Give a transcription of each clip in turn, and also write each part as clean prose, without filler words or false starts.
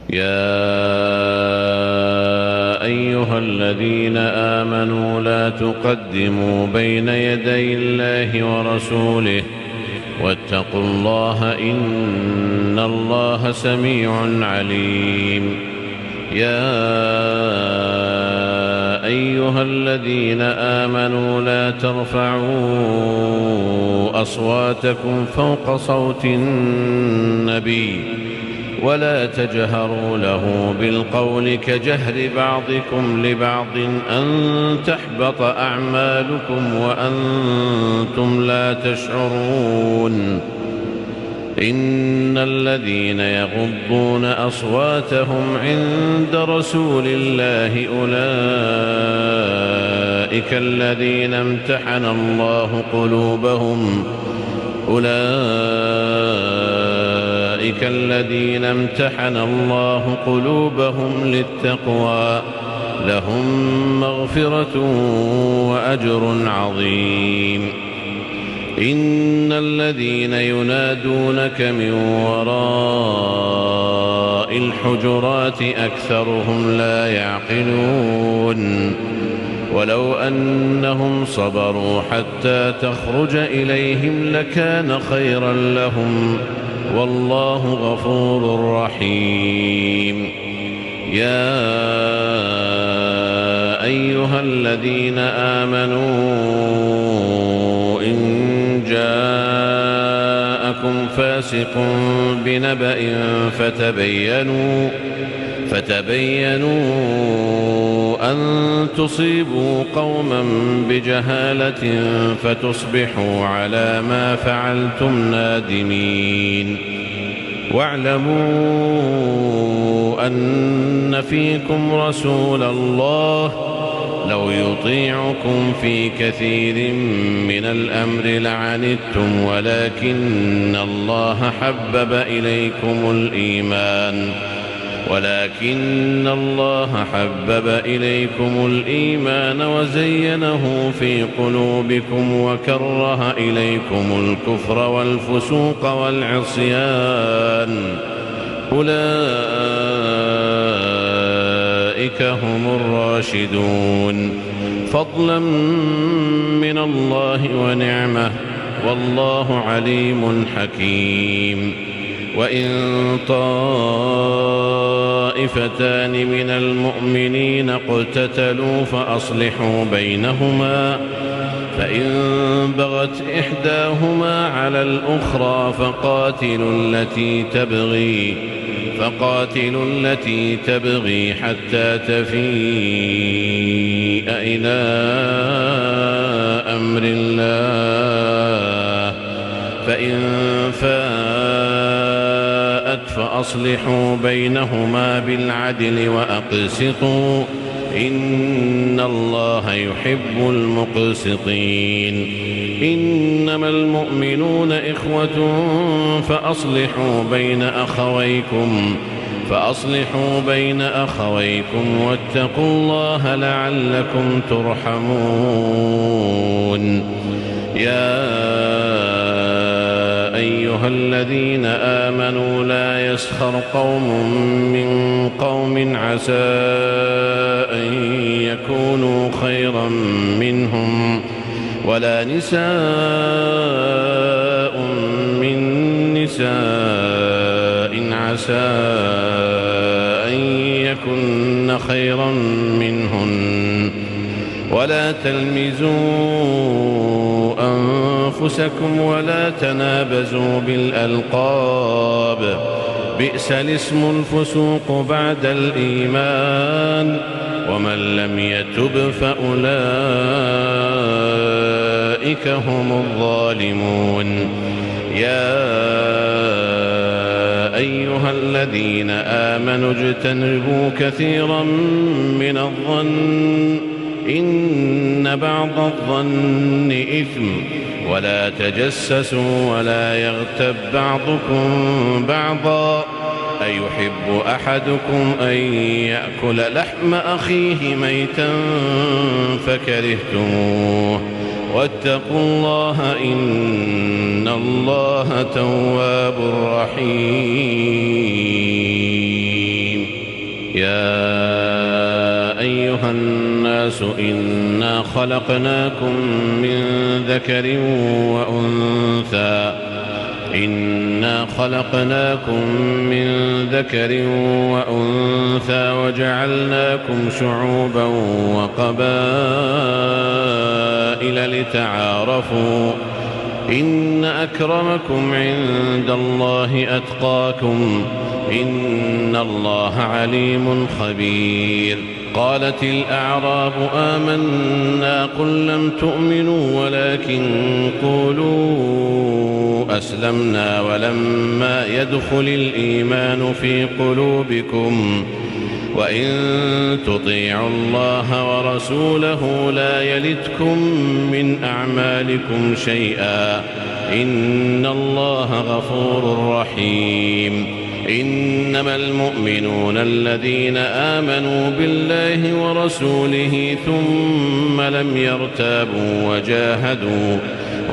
يا أيها الذين آمنوا لا تقدموا بين يدي الله ورسوله واتقوا الله إن الله سميع عليم. يا أيها الذين آمنوا لا ترفعوا أصواتكم فوق صوت النبي ولا تجهروا له بالقول كجهر بعضكم لبعض أن تحبط أعمالكم وأنتم لا تشعرون. إن الذين يغضون أصواتهم عند رسول الله أولئك الذين امتحن الله قلوبهم للتقوى لهم مغفرة وأجر عظيم. إن الذين ينادونك من وراء الحجرات أكثرهم لا يعقلون. ولو أنهم صبروا حتى تخرج إليهم لكان خيرا لهم والله غفور رحيم. يا أيها الذين آمنوا إن جاءكم فاسق بنبأ فتبينوا أن تصيبوا قوما بجهالة فتصبحوا على ما فعلتم نادمين. واعلموا أن فيكم رسول الله لو يطيعكم في كثير من الأمر لعنتم ولكن الله حبب إليكم الإيمان وزينه في قلوبكم وكره إليكم الكفر والفسوق والعصيان أولئك هم الراشدون فضلا من الله ونعمة والله عليم حكيم. وإن طائفتان من المؤمنين اقتتلوا فأصلحوا بينهما فإن بغت إحداهما على الأخرى فقاتلوا التي تبغي حتى تفيء إلى أمر الله فإن فاءت فأصلحوا بينهما بالعدل وأقسطوا إن الله يحب المقسطين. إنما المؤمنون إخوة فأصلحوا بين أخويكم واتقوا الله لعلكم ترحمون. يا أيها الذين آمنوا لا يسخر قوم من قوم عسى أن يكونوا خيرا منهم ولا نساء من نساء عسى أن يكن خيرا منهن ولا تلمزوا أنفسكم ولا تنابزوا بالألقاب بئس الاسم الفسوق بعد الإيمان ومن لم يتب فأولئك هم الظالمون. يا أيها الذين آمنوا اجتنبوا كثيرا من الظن إن بعض الظن إثم ولا تجسسوا ولا يغتب بعضكم بعضا أيحب أحدكم أن يأكل لحم أخيه ميتا فكرهتموه واتقوا الله إن الله تواب رحيم. يا أيها الناس إنا خلقناكم من ذكر وأنثى وجعلناكم شعوبا وقبائل لتعارفوا إن أكرمكم عند الله أتقاكم إن الله عليم خبير. قالت الأعراب آمنا قل لم تؤمنوا ولكن قولوا أسلمنا ولما يدخل الإيمان في قلوبكم وإن تطيعوا الله ورسوله لا يلتكم من أعمالكم شيئا إن الله غفور رحيم. إنما المؤمنون الذين آمنوا بالله ورسوله ثم لم يرتابوا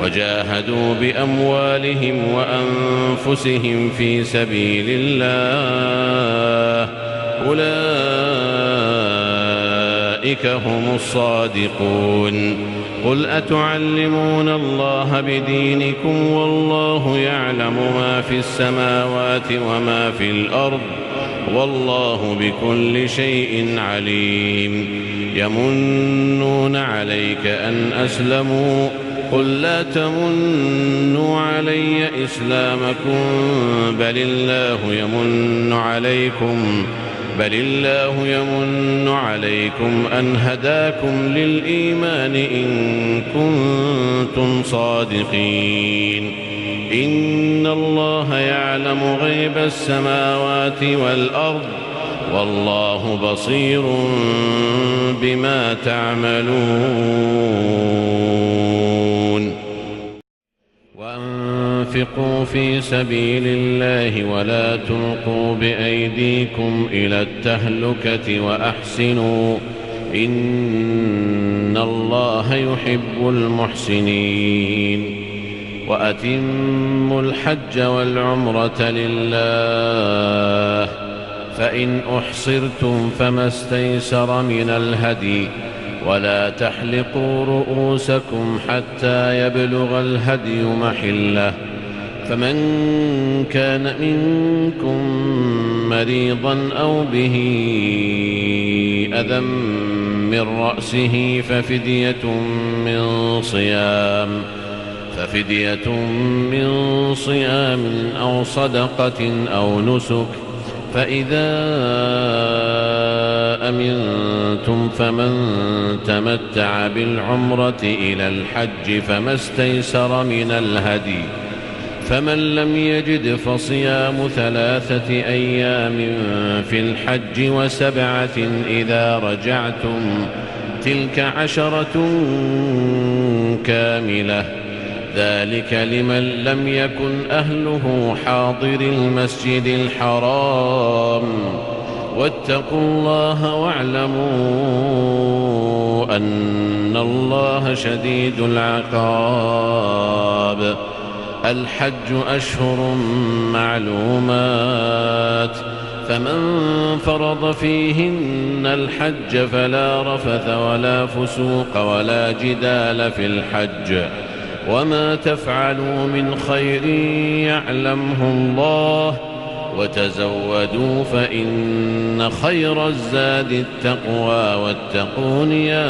وجاهدوا بأموالهم وأنفسهم في سبيل الله أولئك هم الصادقون. قل أتعلمون الله بدينكم والله يعلم ما في السماوات وما في الأرض والله بكل شيء عليم. يمنون عليك أن أسلموا قل لا تمنوا علي إسلامكم بل الله يمن عليكم أن هداكم للإيمان إن كنتم صادقين. إن الله يعلم غيب السماوات والأرض والله بصير بما تعملون. وأنفقوا في سبيل الله ولا تلقوا بأيديكم إلى التهلكة وأحسنوا إن الله يحب المحسنين. وأتموا الحج والعمرة لله فإن أحصرتم فما استيسر من الهدي ولا تحلقوا رؤوسكم حتى يبلغ الهدي محله فمن كان منكم مريضا أو به أذى من رأسه ففدية من صيام أو صدقة أو نسك فإذا أمنتم فمن تمتع بالعمرة إلى الحج فما استيسر من الهدي فمن لم يجد فصيام 3 أيام في الحج و7 إذا رجعتم تلك 10 كاملة ذلك لمن لم يكن أهله حاضر المسجد الحرام واتقوا الله واعلموا أن الله شديد العقاب. الحج أشهر معلومات فمن فرض فيهن الحج فلا رفث ولا فسوق ولا جدال في الحج وما تفعلوا من خير يعلمه الله وتزودوا فإن خير الزاد التقوى واتقون يا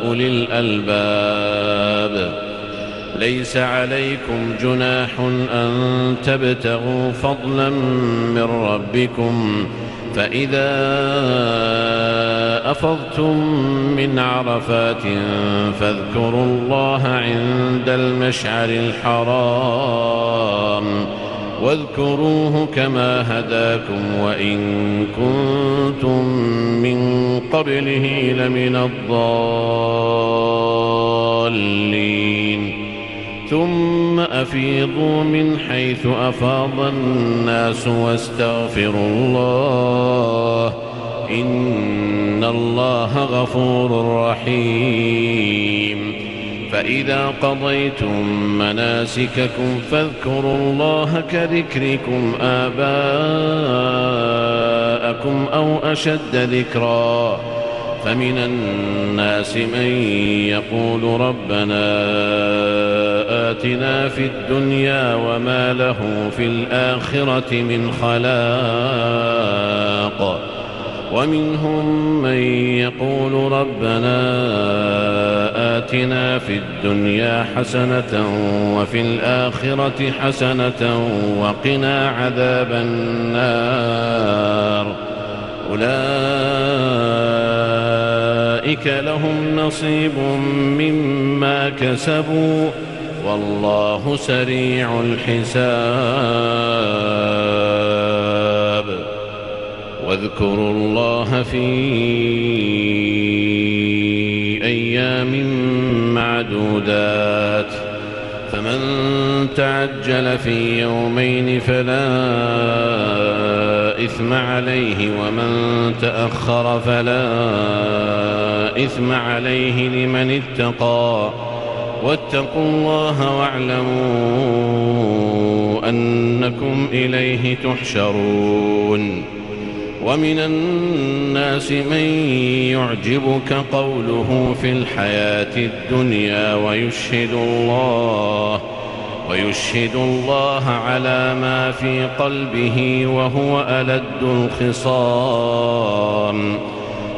أولي الألباب. ليس عليكم جناح أن تبتغوا فضلا من ربكم فإذا أفضتم من عرفات فاذكروا الله عند المشعر الحرام واذكروه كما هداكم وإن كنتم من قبله لمن الضالين. ثم أفيضوا من حيث أفاض الناس واستغفروا الله إن الله غفور رحيم. فإذا قضيتم مناسككم فاذكروا الله كذكركم آباءكم آباءكم أو أشد ذكرا فمن الناس من يقول ربنا آتنا في الدنيا وما له في الآخرة من خلاق ومنهم من يقول ربنا آتنا في الدنيا حسنة وفي الآخرة حسنة وقنا عذاب النار أولئك لهم نصيب مما كسبوا والله سريع الحساب واذكروا الله في أيام معدودات فمن تعجل في يومين فلا إثم عليه ومن تأخر فلا إثم عليه لمن اتقى واتقوا الله واعلموا أنكم إليه تحشرون ومن الناس من يعجبك قوله في الحياة الدنيا ويشهد الله على ما في قلبه وهو ألد الخصام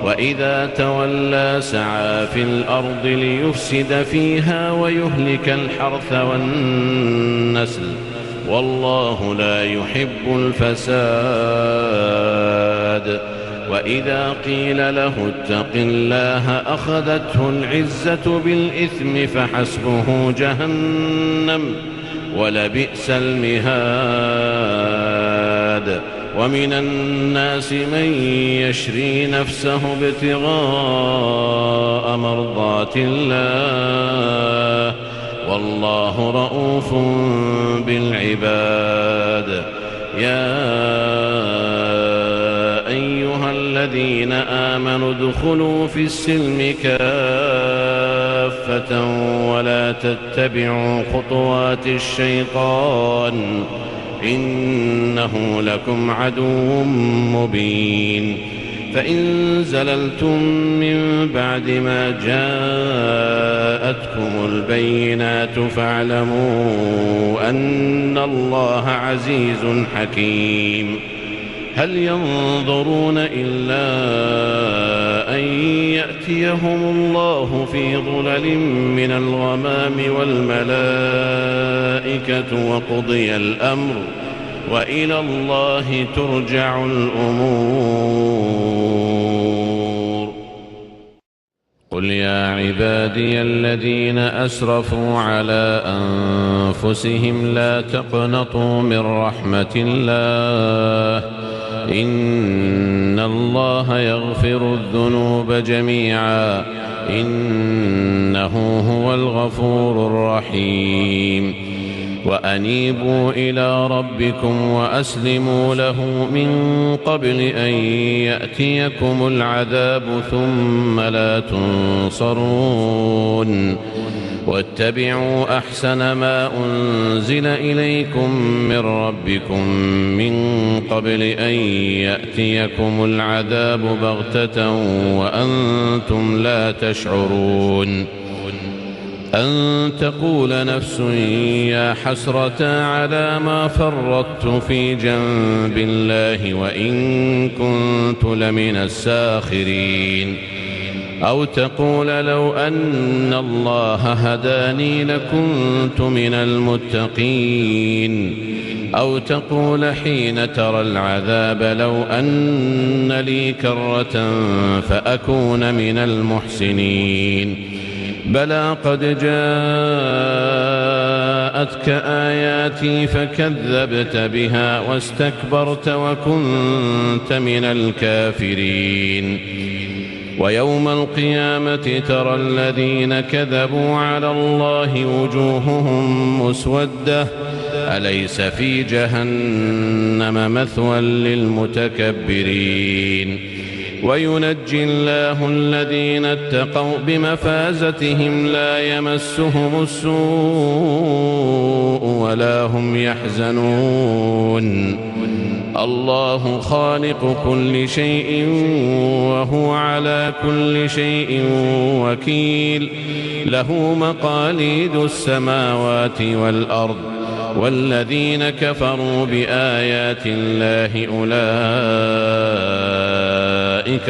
وإذا تولى سعى في الأرض ليفسد فيها ويهلك الحرث والنسل والله لا يحب الفساد وإذا قيل له اتق الله أخذته العزة بالإثم فحسبه جهنم ولبئس المهاد ومن الناس من يشري نفسه ابتغاء مرضات الله والله رؤوف بالعباد يا أيها الذين آمنوا ادخلوا في السلم كافة ولا تتبعوا خطوات الشيطان إنه لكم عدو مبين فإن زللتم من بعد ما جاءتكم البينات فاعلموا أن الله عزيز حكيم هل ينظرون إلا أن يأتيهم الله في ظلل من الغمام والملائكة وقضي الأمر وإلى الله ترجع الأمور قل يا عبادي الذين أسرفوا على أنفسهم لا تقنطوا من رحمة الله إن الله يغفر الذنوب جميعا إنه هو الغفور الرحيم وأنيبوا إلى ربكم وأسلموا له من قبل أن يأتيكم العذاب ثم لا تنصرون واتبعوا أحسن ما أنزل إليكم من ربكم من قبل أن يأتيكم العذاب بغتة وأنتم لا تشعرون أن تقول نفس يا حسرة على ما فرطت في جنب الله وإن كنت لمن الساخرين أو تقول لو أن الله هداني لكنت من المتقين أو تقول حين ترى العذاب لو أن لي كرة فأكون من المحسنين بلى قد جاءتك آياتي فكذبت بها واستكبرت وكنت من الكافرين ويوم القيامة ترى الذين كذبوا على الله وجوههم مسودة أليس في جهنم مثوى للمتكبرين وينجي الله الذين اتقوا بمفازتهم لا يمسهم السوء ولا هم يحزنون الله خالق كل شيء وهو على كل شيء وكيل له مقاليد السماوات والأرض والذين كفروا بآيات الله أولئك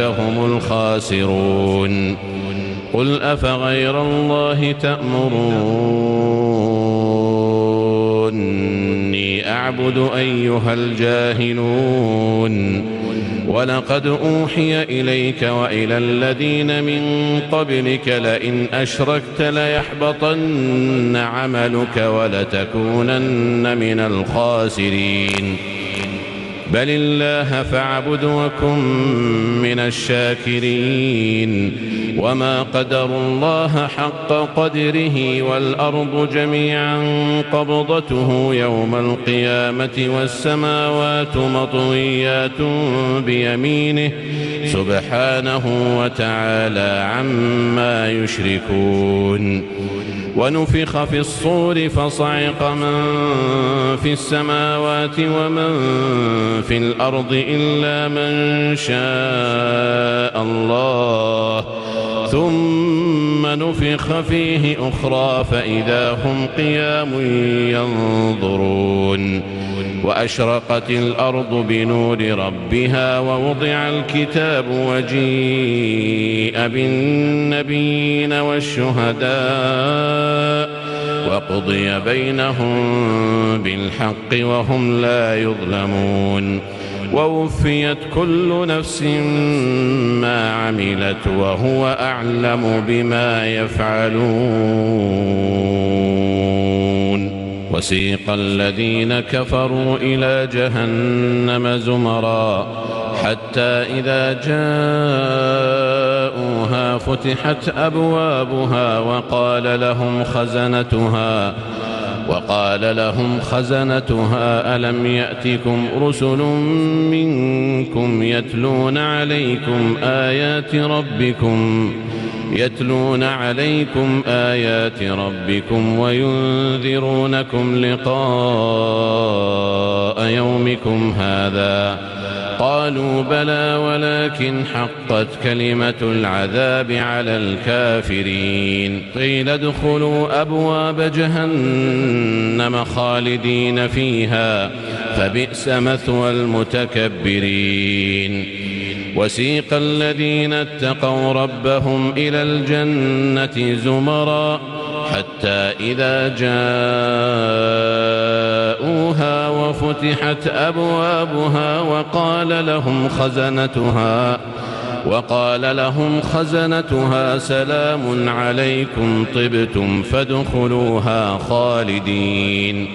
هم الخاسرون قل أفغير الله تأمروني أعبد أيها الجاهلون ولقد أوحي إليك وإلى الذين من قبلك لئن أشركت ليحبطن عملك ولتكونن من الخاسرين بل الله فاعبد وكن من الشاكرين وما قدروا الله حق قدره والأرض جميعا قبضته يوم القيامة والسماوات مطويات بيمينه سبحانه وتعالى عما يشركون ونفخ في الصور فصعق من في السماوات ومن في الأرض إلا من شاء الله ثم نفخ فيه أخرى فإذا هم قيام ينظرون وأشرقت الأرض بنور ربها ووضع الكتاب وجيء بالنبيين والشهداء وقضي بينهم بالحق وهم لا يظلمون ووفيت كل نفس ما عملت وهو أعلم بما يفعلون وسيق الذين كفروا إلى جهنم زمرا حتى إذا جاءوها فتحت أبوابها وقال لهم خزنتها ألم يأتكم رسل منكم يتلون عليكم آيات ربكم وينذرونكم لقاء يومكم هذا قالوا بلى ولكن حقت كلمة العذاب على الكافرين قيل ادخلوا أبواب جهنم خالدين فيها فبئس مثوى المتكبرين وسيق الذين اتقوا ربهم إلى الجنة زمرا حتى إذا جاءوها وفتحت أبوابها وقال لهم خزنتها سلام عليكم طبتم فادخلوها خالدين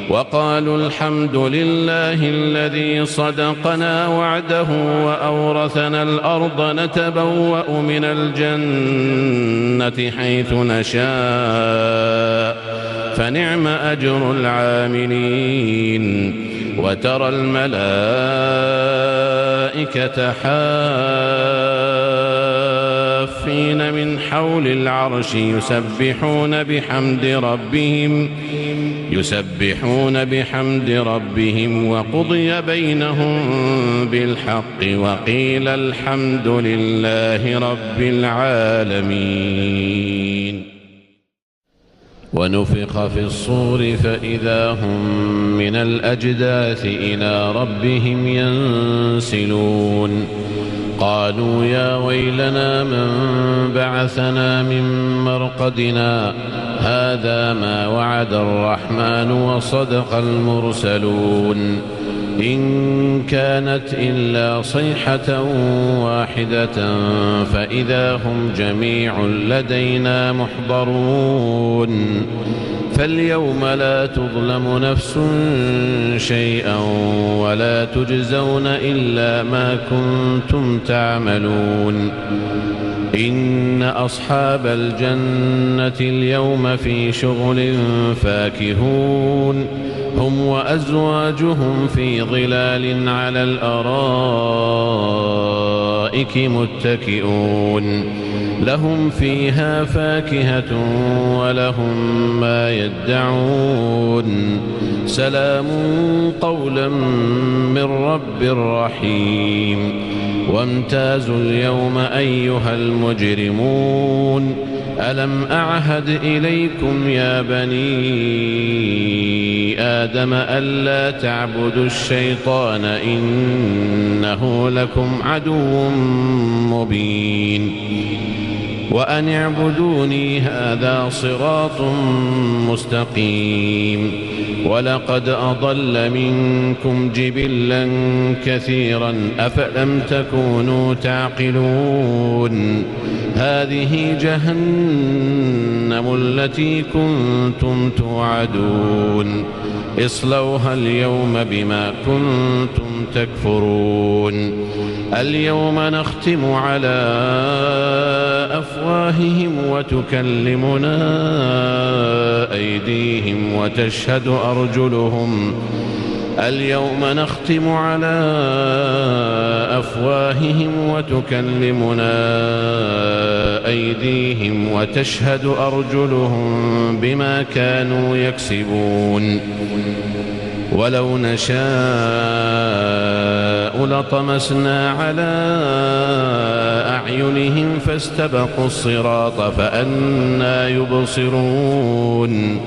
وقالوا الحمد لله الذي صدقنا وعده وأورثنا الأرض نتبوأ من الجنة حيث نشاء فنعم أجر العاملين وترى الملائكة حافين من حول العرش يسبحون بحمد ربهم وقضي بينهم بالحق وقيل الحمد لله رب العالمين ونفخ في الصور فإذا هم من الأجداث إلى ربهم ينسلون قالوا يا ويلنا من بعثنا من مرقدنا هذا ما وعد الرحمن وصدق المرسلون إن كانت إلا صيحة واحدة فإذا هم جميع لدينا محضرون فاليوم لا تظلم نفس شيئا ولا تجزون إلا ما كنتم تعملون إن أصحاب الجنة اليوم في شغل فاكهون هم وأزواجهم في ظلال على الأرائك الأرائك متكئون لهم فيها فاكهة ولهم ما يدعون سلام قولا من رب رحيم وامتازوا اليوم أيها المجرمون ألم أعهد إليكم يا بني آدم ألا تعبدوا الشيطان إنه لكم عدو مبين وأن اعبدوني هذا صراط مستقيم ولقد أضل منكم جبلا كثيرا أفلم تكونوا تعقلون هذه جهنم التي كنتم توعدون اصلوها اليوم بما كنتم تكفرون اليوم نختم على أفواههم وتكلمنا أيديهم وتشهد أرجلهم اليوم نختم على أفواههم وتكلمنا أيديهم وتشهد أرجلهم بما كانوا يكسبون ولو نشاء لطمسنا على أعينهم فاستبقوا الصراط فأنى يبصرون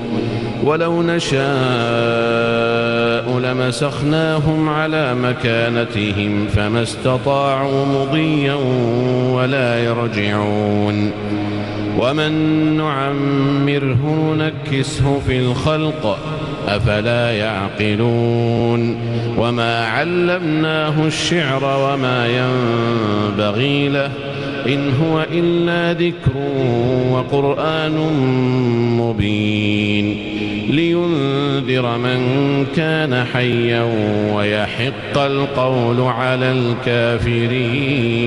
ولو نشاء لمسخناهم على مكانتهم فما استطاعوا مضيا ولا يرجعون ومن نعمره نكسه في الخلق أفلا يعقلون وما علمناه الشعر وما ينبغي له إن هو إلا ذكر وقرآن مبين لينذر من كان حيا ويحق القول على الكافرين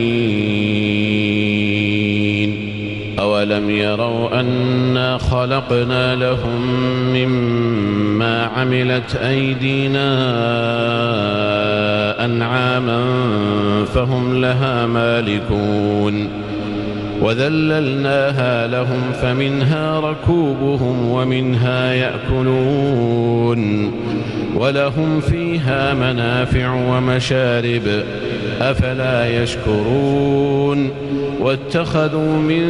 أولم يروا أنا خلقنا لهم مما عملت أيدينا أنعاما فهم لها مالكون وذللناها لهم فمنها ركوبهم ومنها يأكلون ولهم فيها منافع ومشارب أفلا يشكرون واتخذوا من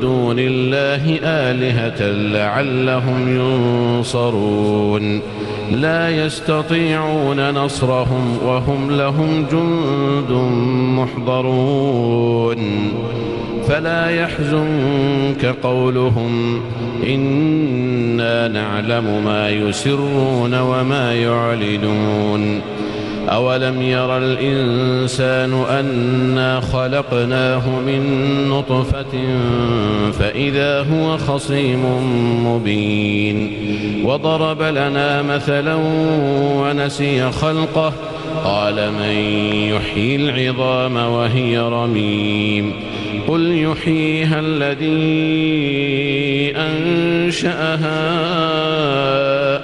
دون الله آلهة لعلهم ينصرون لا يستطيعون نصرهم وهم لهم جند محضرون فلا يحزنك قولهم إنا نعلم ما يسرون وما يعلنون أولم ير الإنسان أنا خلقناه من نطفة فإذا هو خصيم مبين وضرب لنا مثلا ونسي خلقه قال من يحيي العظام وهي رميم قل يحييها الذي أنشأها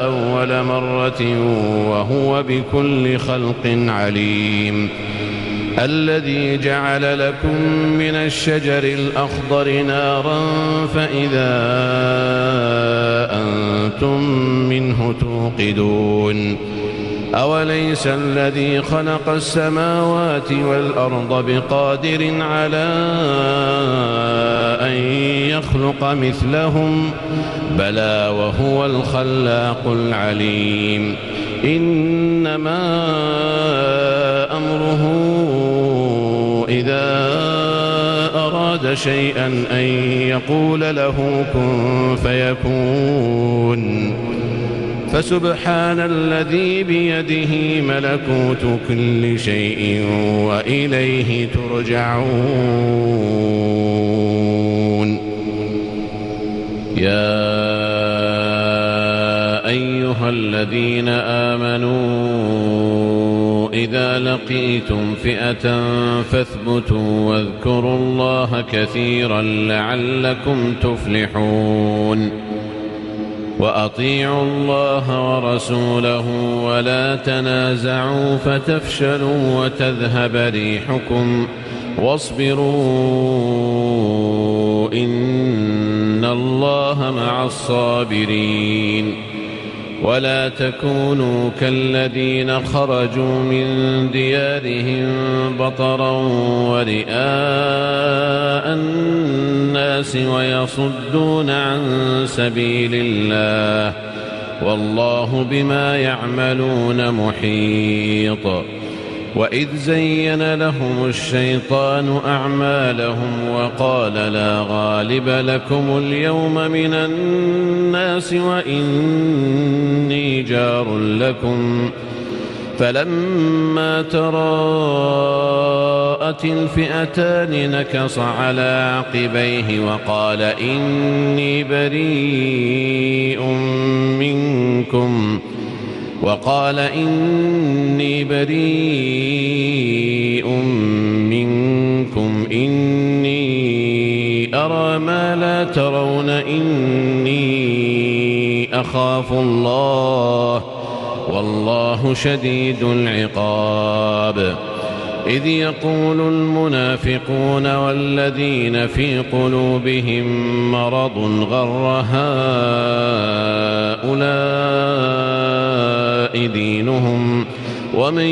أول مرة وهو بكل خلق عليم الذي جعل لكم من الشجر الأخضر نارا فإذا أنتم منه توقدون أوليس الذي خلق السماوات والأرض بقادر على أن يخلق مثلهم بلى وهو الخلاق العليم إنما أمره إذا أراد شيئا أن يقول له كن فيكون فسبحان الذي بيده ملكوت كل شيء وإليه ترجعون يا أيها الذين آمنوا إذا لقيتم فئة فاثبتوا واذكروا الله كثيرا لعلكم تفلحون وأطيعوا الله ورسوله ولا تنازعوا فتفشلوا وتذهب ريحكم واصبروا إن الله مع الصابرين. ولا تكونوا كالذين خرجوا من ديارهم بطرا ورئاء الناس ويصدون عن سبيل الله والله بما يعملون محيط. وإذ زين لهم الشيطان أعمالهم وقال لا غالب لكم اليوم من الناس وإني جار لكم فلما تراءت الفئتان نكص على عقبيه وقال إني بريء منكم إني أرى ما لا ترون إني أخاف الله والله شديد العقاب. إذ يقول المنافقون والذين في قلوبهم مرض غر هؤلاء دينهم ومن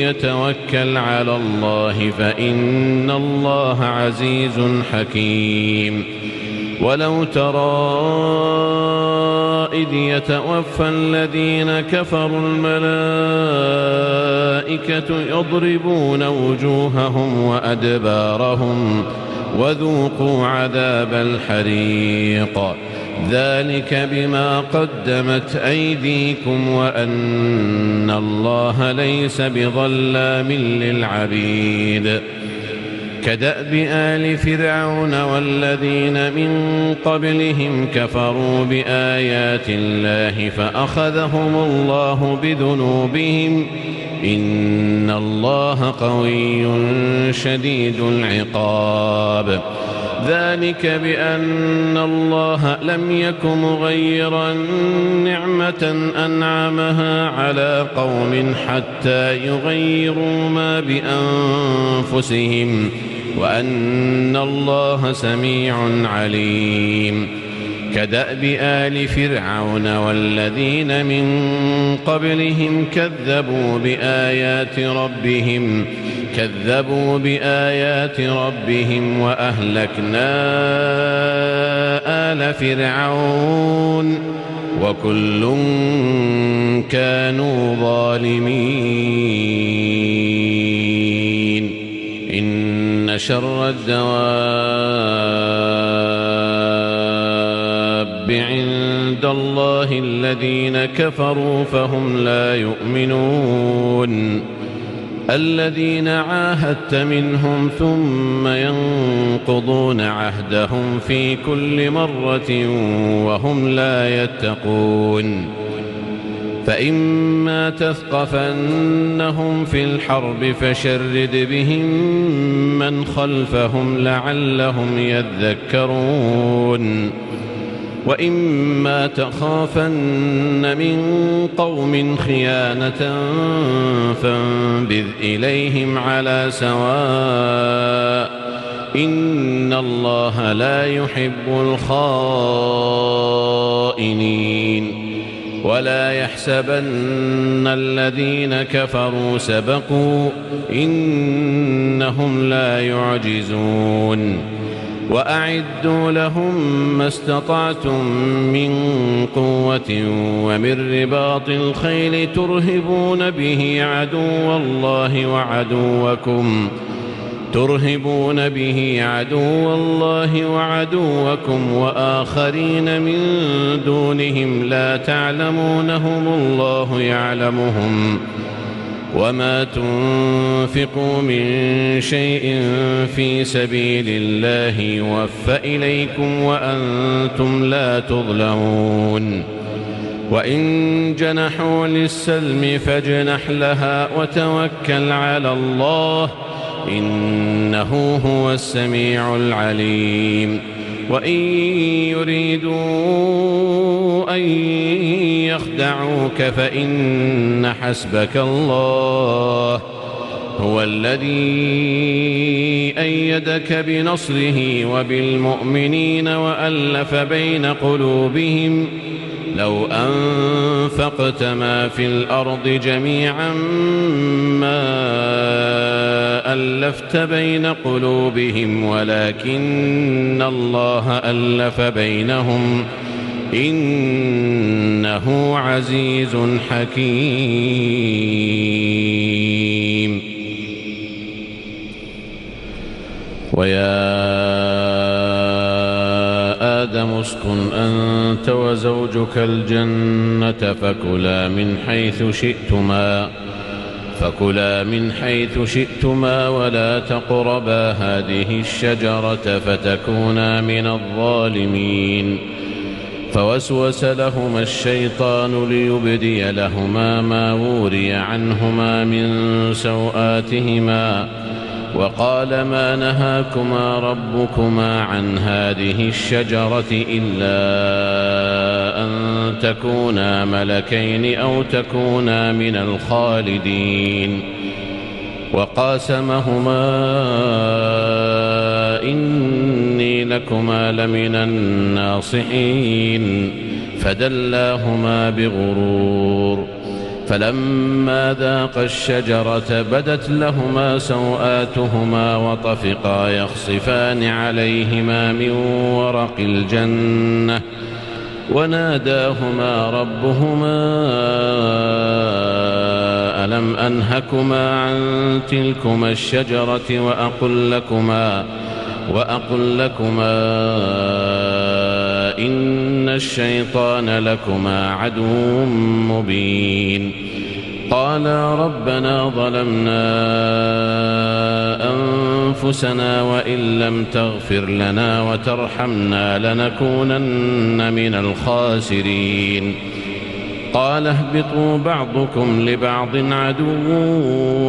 يتوكل على الله فإن الله عزيز حكيم. ولو ترى إذ يتوفى الذين كفروا الملائكة يضربون وجوههم وأدبارهم وذوقوا عذاب الحريق ذلك بما قدمت أيديكم وأن الله ليس بظلام للعبيد. كدأب آل فرعون والذين من قبلهم كفروا بآيات الله فأخذهم الله بذنوبهم إن الله قوي شديد العقاب. ذلك بأن الله لم يك مغيرا نعمة أنعمها على قوم حتى يغيروا ما بأنفسهم وأن الله سميع عليم. كدأب آل فرعون والذين من قبلهم كذبوا بآيات ربهم وأهلكنا آل فرعون وكل كانوا ظالمين. إن شر الدواب عند الله الذين كفروا فهم لا يؤمنون. الذين عاهدت منهم ثم ينقضون عهدهم في كل مرة وهم لا يتقون. فإما تثقفنهم في الحرب فشرد بهم من خلفهم لعلهم يذكرون. وإما تخافن من قوم خيانة فانبذ إليهم على سواء إن الله لا يحب الخائنين. ولا يحسبن الذين كفروا سبقوا إنهم لا يعجزون. وأعدوا لهم ما استطعتم من قوة ومن رباط الخيل ترهبون به عدو الله وعدوكم وآخرين من دونهم لا تعلمونهم الله يعلمهم. وما تنفقوا من شيء في سبيل الله يوفى إليكم وأنتم لا تظلمون. وإن جنحوا للسلم فاجنح لها وتوكل على الله إنه هو السميع العليم. وإن يريدوا أن يخدعوك فإن حسبك الله هو الذي أيدك بنصره وبالمؤمنين وألف بين قلوبهم لو أنفقت ما في الأرض جميعا ما ألفت بين قلوبهم ولكن الله ألف بينهم إنه عزيز حكيم. ويا آدم اسكن أنت وزوجك الجنة فكلا من حيث شئتما ولا تقربا هذه الشجرة فتكونا من الظالمين. فوسوس لهما الشيطان ليبدي لهما ما وري عنهما من سوآتهما وقال ما نهاكما ربكما عن هذه الشجرة إلا أن تكونا ملكين أو تكونا من الخالدين. وقاسمهما إني لكما لمن الناصحين فدلاهما بغرور. فلما ذاقا الشجرة بدت لهما سوآتهما وطفقا يخصفان عليهما من ورق الجنة وناداهما ربهما ألم أنهكما عن تلكما الشجرة وأقل لكما إن الشيطان لكما عدو مبين. قالا ربنا ظلمنا أنفسنا وإن لم تغفر لنا وترحمنا لنكونن من الخاسرين. قال اهبطوا بعضكم لبعض عدو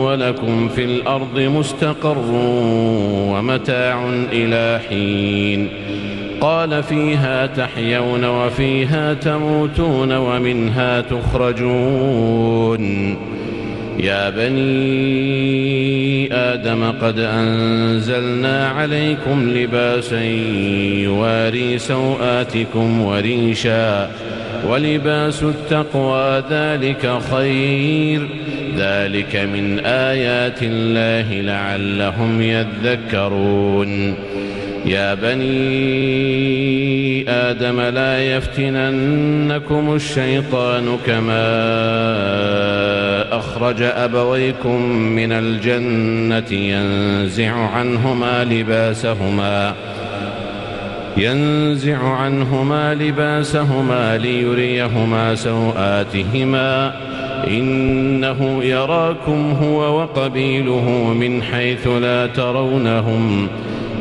ولكم في الأرض مستقر ومتاع إلى حين. قال فيها تحيون وفيها تموتون ومنها تخرجون. يا بني آدم قد أنزلنا عليكم لباسا يواري سوآتكم وريشا ولباس التقوى ذلك خير ذلك من آيات الله لعلهم يذكرون. يا بني آدم لا يفتننكم الشيطان كما أخرج أبويكم من الجنة ينزع عنهما لباسهما ليريهما سوآتهما إنه يراكم هو وقبيله من حيث لا ترونهم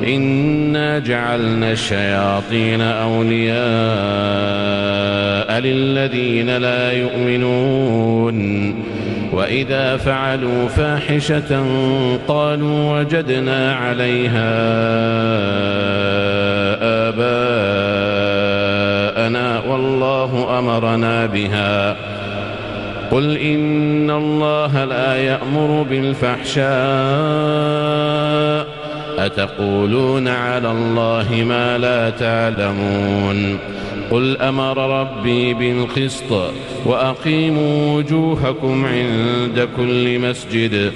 إنا جعلنا الشياطين أولياء للذين لا يؤمنون. وإذا فعلوا فاحشة قالوا وجدنا عليها آباءنا والله أمرنا بها. قل إن الله لا يأمر بالفحشاء أتقولون على الله ما لا تعلمون. قل أمر ربي بالقسط وأقيموا وجوهكم عند كل مسجد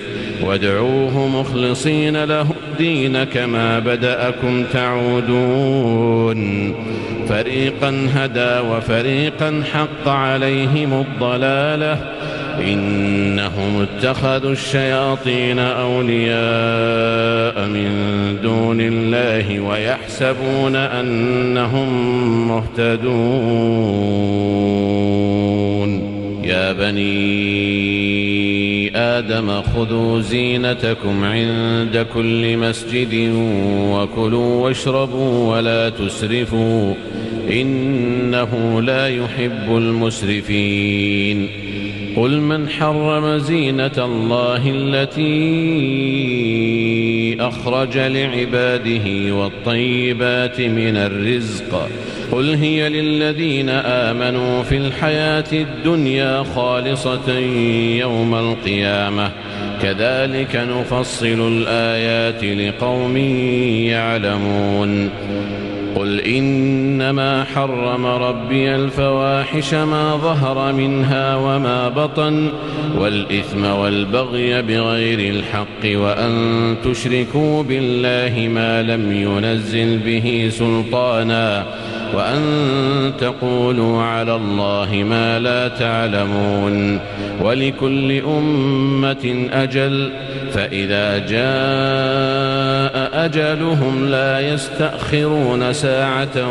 وادعوه مخلصين له الدين كما بدأكم تعودون. فريقا هدى وفريقا حق عليهم الضلالة إنهم اتخذوا الشياطين أولياء من دون الله ويحسبون أنهم مهتدون. يا بني آدم خذوا زينتكم عند كل مسجد وكلوا واشربوا ولا تسرفوا إنه لا يحب المسرفين. قل من حرم زينة الله التي أخرج لعباده والطيبات من الرزق قل هي للذين آمنوا في الحياة الدنيا خالصة يوم القيامة كذلك نفصل الآيات لقوم يعلمون. قل إنما حرم ربي الفواحش ما ظهر منها وما بطن والإثم والبغي بغير الحق وأن تشركوا بالله ما لم ينزل به سلطانا وأن تقولوا على الله ما لا تعلمون. ولكل أمة أجل فإذا جاء أجلهم لا يستأخرون ساعة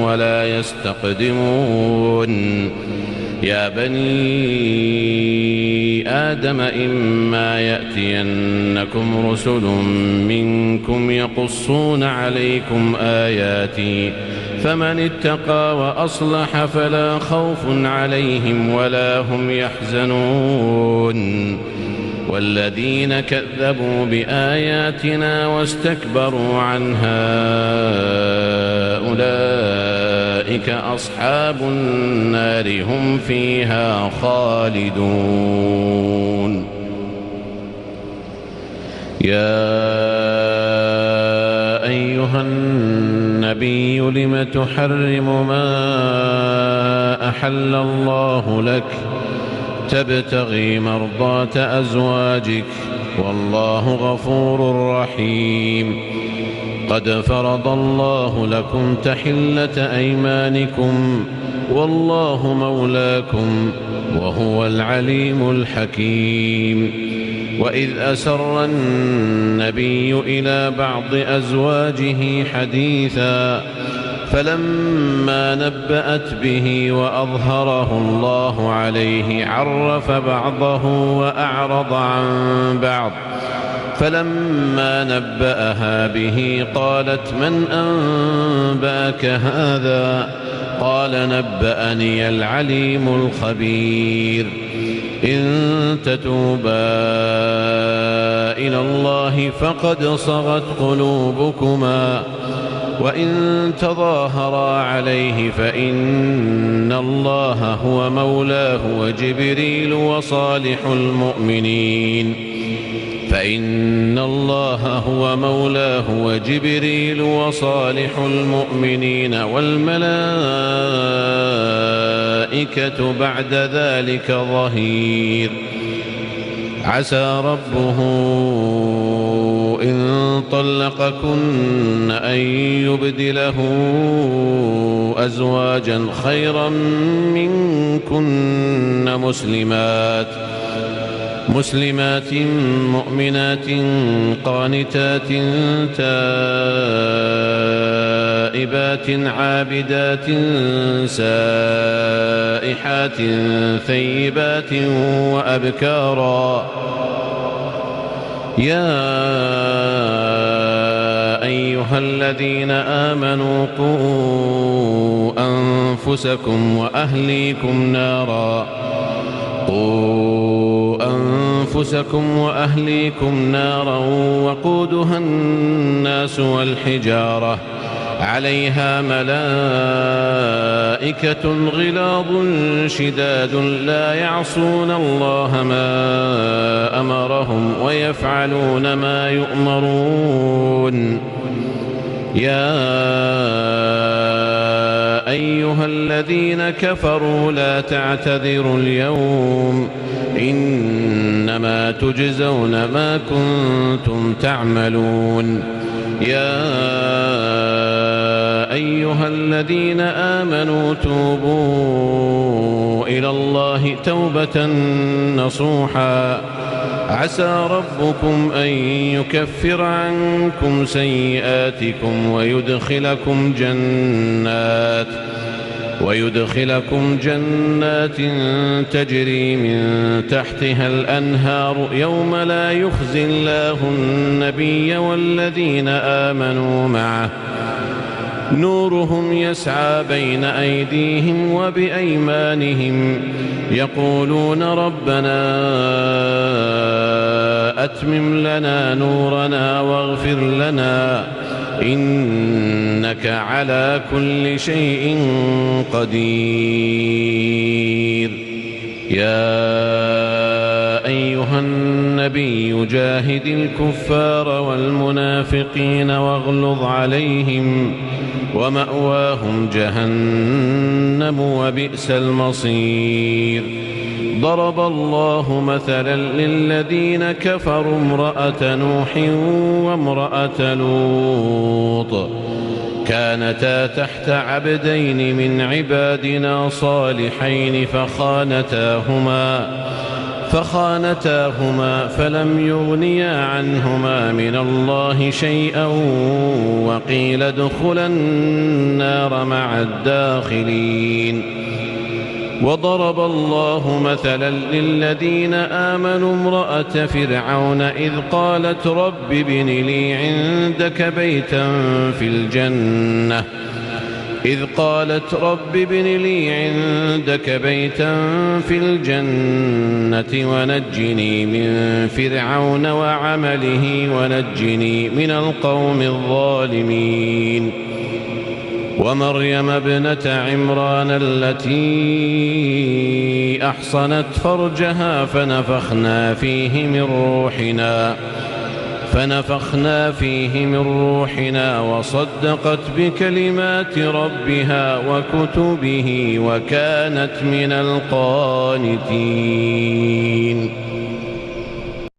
ولا يستقدمون. يا بني آدم إما يأتينكم رسل منكم يقصون عليكم آياتي فمن اتقى وأصلح فلا خوف عليهم ولا هم يحزنون. والذين كذبوا بآياتنا واستكبروا عنها أولئك أصحاب النار هم فيها خالدون. يا أيها النبي لم تحرم ما أحل الله لك تبتغي مرضات أزواجك والله غفور رحيم. قد فرض الله لكم تحلة أيمانكم والله مولاكم وهو العليم الحكيم. وإذ أسر النبي إلى بعض أزواجه حديثا فلما نبأت به وأظهره الله عليه عرف بعضه وأعرض عن بعض فلما نبأها به قالت من أنبأك هذا قال نبأني العليم الخبير. إن تتوبا إلى الله فقد صغت قلوبكما وإن تظاهرا عليه فإن الله هو مولاه وجبريل وصالح المؤمنين والملائكة بعد ذلك ظهير. عسى ربه إن طلقكن أن يبدله أزواجا خيرا منكن مسلمات مؤمنات قانتات تائبات عابدات سائحات ثيبات وأبكارا. يا أيها الذين آمنوا قوا أنفسكم وأهليكم نارا وقودها الناس والحجارة عليها ملائكة غلاظ شداد لا يعصون الله ما أمرهم ويفعلون ما يؤمرون. يا أيها الذين كفروا لا تعتذروا اليوم إنما تجزون ما كنتم تعملون. يا أيها الذين آمنوا توبوا إلى الله توبة نصوحا عسى ربكم أن يكفر عنكم سيئاتكم ويدخلكم جنات تجري من تحتها الأنهار يوم لا يخزي الله النبي والذين آمنوا معه نورهم يسعى بين أيديهم وبأيمانهم يقولون ربنا أتمم لنا نورنا واغفر لنا إنك على كل شيء قدير. يا أيها أيها النبي جاهد الكفار والمنافقين واغلظ عليهم ومأواهم جهنم وبئس المصير. ضرب الله مثلا للذين كفروا امرأة نوح وامرأة لوط كانتا تحت عبدين من عبادنا صالحين فخانتاهما فلم يغنيا عنهما من الله شيئا وقيل ادخلا النار مع الداخلين. وضرب الله مثلا للذين آمنوا امرأة فرعون إذ قالت رب ابن لي عندك بيتا في الجنة ونجني من فرعون وعمله ونجني من القوم الظالمين. ومريم ابنة عمران التي أحصنت فرجها فنفخنا فيه من روحنا وصدقت بكلمات ربها وكتبه وكانت من القانتين.